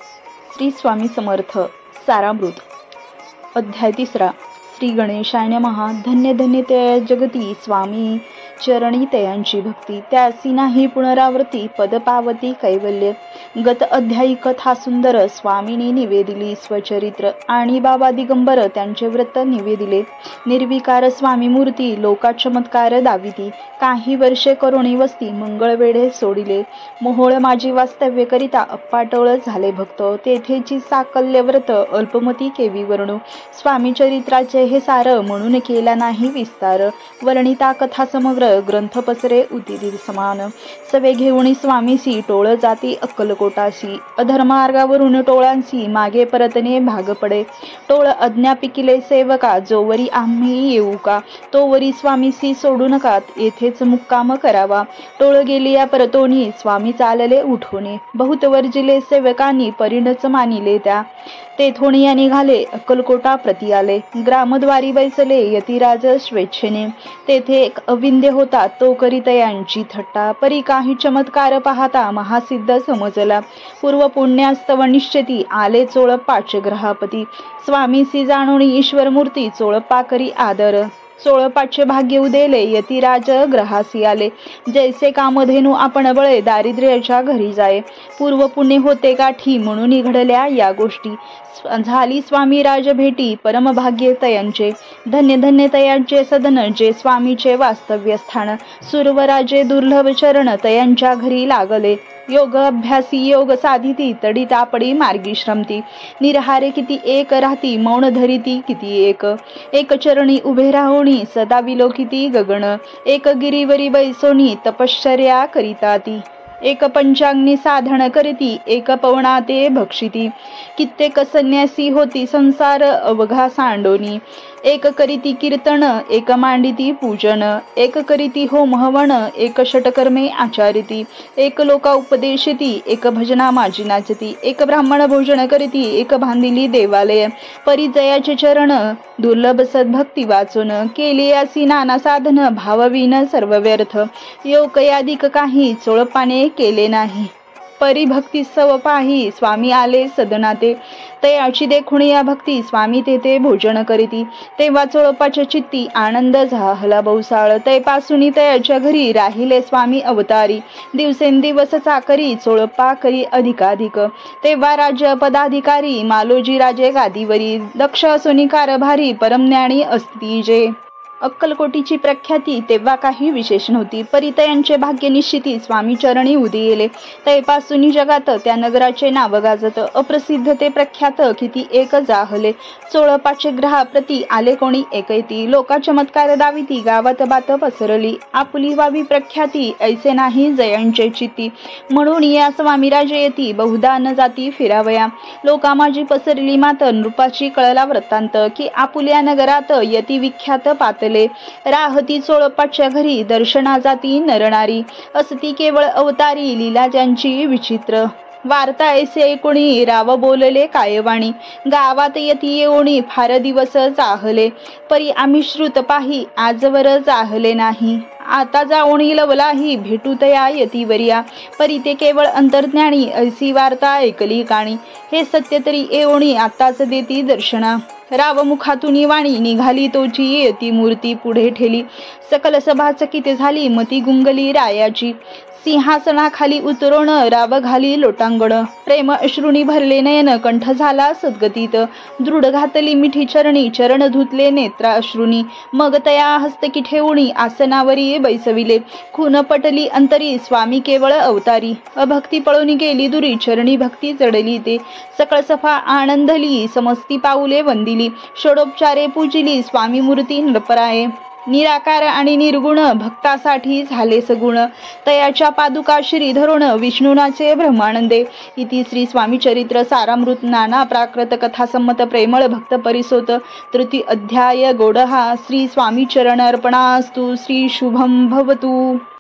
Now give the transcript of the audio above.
श्री स्वामी समर्थ सारामृत अध्याय 3 श्री गणेशाय नमः। धन्य धन्य ते जगती स्वामी चरणी तयांची भक्ती, त्यासी नाही पुनरावृत्ती पद पावती कैवल्य। गत अध्यायी कथा सुंदर स्वामींनी निवेदिली स्वचरित्र आणि बाबा दिगंबर त्यांचे व्रत निवेदिले। निर्विकार स्वामी मूर्ती लोका चमत्कार दाविती, काही वर्षे करुणी वस्ती मंगळ वेढे सोडिले। मोहोळ माझी वास्तव्य करिता अप्पाटोळ झाले भक्त, तेथेची साकल्य व्रत अल्पमती केवी वर्णू। स्वामी चरित्राचे हे सार म्हणून केला नाही विस्तार, वर्णिता कथा समग्र ग्रंथ पसरे उदिरी समान। सवे घेऊन स्वामीसी टोळ जाती अक्कलकोटासी, अधर्मार्गावरून टोळांसी मागे परतणे भाग पडे। टोळ अज्ञापिकिले सेवका, जोवरी आम्ही येऊ का तोवरी स्वामीसी सोडू नका, येथेच मुक्काम करावा। टोळ गेली या परतोनी स्वामी चालले उठोनी, बहुत वर्जिले सेवकांनी परिणच मानिले त्या। तेथोनिया निघाले अक्कलकोटा प्रति आले, ग्रामद्वारी बैसले यतिराज स्वेच्छेने। तेथे एक अविंध्य होता तो करीतयांची थट्टा, परी काही चमत्कार पाहता महासिद्ध समजला। पूर्व पुण्यास्तव निश्चिती आले चोळप्पाचे ग्रहापती, स्वामीसी जाणून ईश्वर मूर्ती चोळप्पा करी आदर। चोळप्पाचे भाग्य उदेले यतिराज ग्रहासी आले, जैसे कामधेनू आपण बळे दारिद्र्याच्या घरी जाये। पूर्व पुण्य होते गाठी म्हणून घडल्या या गोष्टी, झाली स्वामी राज भेटी परम भाग्य तयांचे। धन्य धन्य तयांचे सदन जे स्वामीचे वास्तव्य स्थान, सुरवराजे दुर्लभ चरण तयांच्या घरी लागले। योग अभ्यासी योग साधिती तडी तापडी मार्गी श्रमती, निरहारे किती एक राहती मौन धरिती किती एक। एक चरणी उभे राहोनी सदा विलोकिती गगन, एक गिरीवरी बैसोनी तपश्चर्या करिता ती। एक पंचाग्नी साधन करती एक पवना ते भक्षिती, कित्येक संन्यासी होती संसार अवघा सांडोनी। एक करीती कीर्तन एक मांडिती पूजन, एक करीती होम हवन एक षटकर्मे आचारिती। एक लोका उपदेशिती एक भजना माझी नाचती, एक ब्राह्मण भोजन करीती एक बांधिली देवालय। परिजयाचे चरण दुर्लभ सद्भक्ती वाचून, केली असी नाना साधन भाववीन सर्व व्यर्थ। योगयादिक काही चोळप्पाने केले नाही, परिभक्ती सव पाही स्वामी आले सदनाते। तयाची देखुणी या भक्ती स्वामी तेथे भोजन करीती, तेव्हा चोळप्पाच्या चित्ती आनंद झाला बहुसाळ। तैपासून तयाच्या घरी राहिले स्वामी अवतारी, दिवसेंदिवस चाकरी चोळप्पा करी अधिकाधिक। तेव्हा राज्य पदाधिकारी मालोजी राजे गादीवरी, दक्ष असुनी कारभारी परमज्ञानी असती जे। अक्कलकोटीची प्रख्याती तेव्हा काही विशेष नव्हती, परितयांचे भाग्य निश्चिती स्वामी चरणी उदयेले। तैपासून जगात त्या नगराचे नाव गाजत, अप्रसिद्ध ते प्रख्यात किती एक जाहले। चोळप्पाचे ग्रहाप्रती आले कोणी एकैती, लोका चमत्कार दाविती गावात बात पसरली। आपुली व्हावी प्रख्याती ऐसे नाही जयांचे चित्ती, म्हणून या स्वामी राजे येती बहुधा न जाती फिरावया। लोका माझी पसरली मात नृपाची कळला वृत्तांत, की आपुल्या नगरात यती विख्यात पातले। राहती चोळप्पाच्या घरी दर्शना जाती नरनारी, असती केवळ अवतारी लीला ज्यांची विचित्र। वार्ता ऐसे ऐकोणी राव बोलले कायवाणी, गावात यती येऊणी फार दिवस जाहले। परी आम्ही श्रुत पाही आजवर जाहले नाही, आता जाऊणी लवलाही भेटू तया यतीवर्या। परी ते केवळ अंतर्ज्ञानी ऐसी वार्ता ऐकली काणी, हे सत्य तरी येऊणी आताच देती दर्शना। राव मुखातून वाणी निघाली तोची यती मूर्ती पुढे ठेली, सकल सभा चकित झाली मती गुंगली रायाची। सिंहासनाखाली उतरून राव घाली लोटांगण, प्रेम अश्रुनी भरले नयन कंठ झाला सद्गतीत। दृढ घातली मिठी चरणी चरण धुतले नेत्रा अश्रुनी, मग तया हस्तकी ठेवणी आसनावरी बैसविले। खून पटली अंतरी स्वामी केवळ अवतारी, अभक्ती पळून गेली दुरी चरणी भक्ती जडली ते। सकळ सफा आनंदली समस्ती पाऊले वंदिली, षडोपचारे पूजिली स्वामी मूर्ती नरपराये। निराकार आणि निर्गुण भक्तासाठी झाले सगुण, तयाच्या पादुका श्री धरुण विष्णुनाचे ब्रह्मानंदे। इति श्री स्वामी चरित्र सारामृत नाना प्राकृत कथा संमत प्रेमळ भक्त परिसोत तृतीय अध्याय गोडहा। श्री स्वामी चरण अर्पणास्तु। श्री शुभम भवतु।